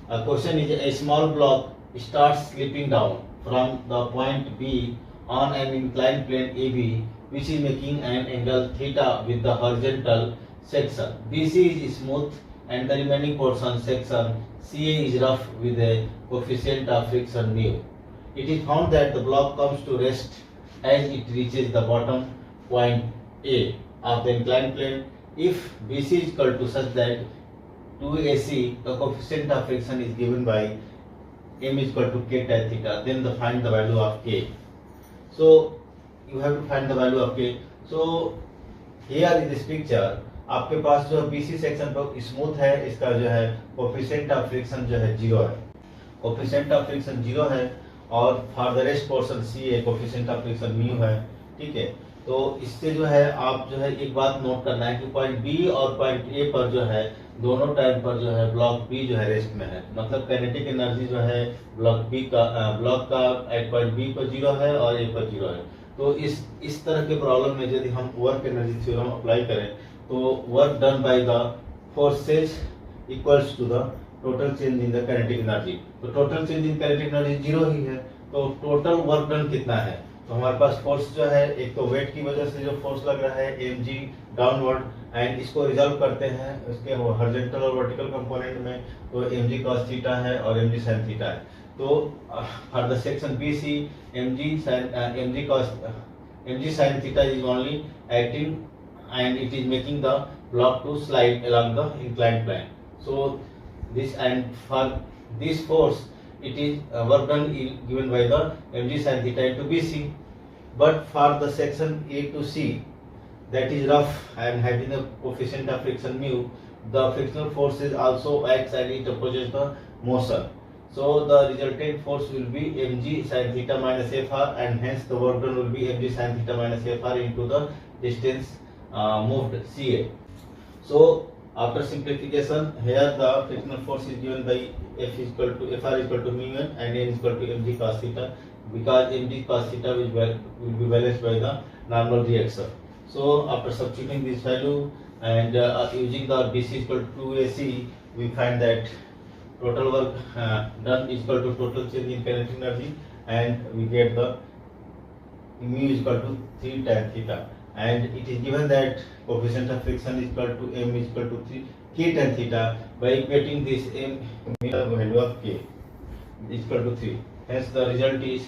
A question is a small block starts slipping down from the point B on an inclined plane AB, which is making an angle theta with the horizontal section. BC is smooth and the remaining portion section CA is rough with a coefficient of friction mu. It is found that the block comes to rest as it reaches the bottom point A of the inclined plane. If BC is equal to such that 2AC, the coefficient of friction is given by m is equal to k tan theta, then find the value of k. So you have to find the value of k. So here in this picture आपके पास जो BC section पर smooth है, इसका जो है coefficient of friction जो है 0 है, कोफिशिएंट ऑफ फ्रिक्शन 0 है, और for the rest portion CA coefficient of friction mu है, ठीक है। तो इससे जो है आप जो है एक बात नोट करना है कि पॉइंट B और पॉइंट A पर जो है दोनों टाइम पर जो है ब्लॉक B जो है रेस्ट में है, मतलब काइनेटिक एनर्जी जो है ब्लॉक का एट पॉइंट B पर 0 है और A पर 0 है। तो इस तरह के प्रॉब्लम में यदि हम वर्क एनर्जी थ्योरम अप्लाई करें तो work done by the forces equals to the total change in the kinetic energy. तो total change in kinetic energy 0 ही है, तो टोटल वर्क डन कितना है? तो हमारे पास फोर्स जो है, एक तो वेट की वजह से जो फोर्स लग रहा है mg डाउनवर्ड, एंड इसको रिजॉल्व करते हैं उसके हॉरिजॉन्टल और वर्टिकल कंपोनेंट में, तो mg cos थीटा है और mg sin थीटा है। तो for the section BC mg sin theta is only acting and it is making the block to slide along the inclined plane. So this, and for this force it is work done given by the mg sin theta into BC. But for the section A to C, that is rough and having a coefficient of friction mu, the frictional forces also acts and it opposes the motion. So the resultant force will be mg sin theta minus Fr, and hence the work done will be mg sin theta minus Fr into the distance moved CA. So after simplification, here the frictional force is given by Fr is equal to mu n and n is equal to mg cos theta, because mg cos theta will be balanced by the normal reaction. So after substituting this value and using the BC is equal to 2AC, we find that total work done is equal to total change in kinetic energy, and we get the mu is equal to 3 tan theta, and it is given that coefficient of friction is equal to m is equal to 3 k tan theta. By equating this m, the value of k is equal to 3. Hence the result is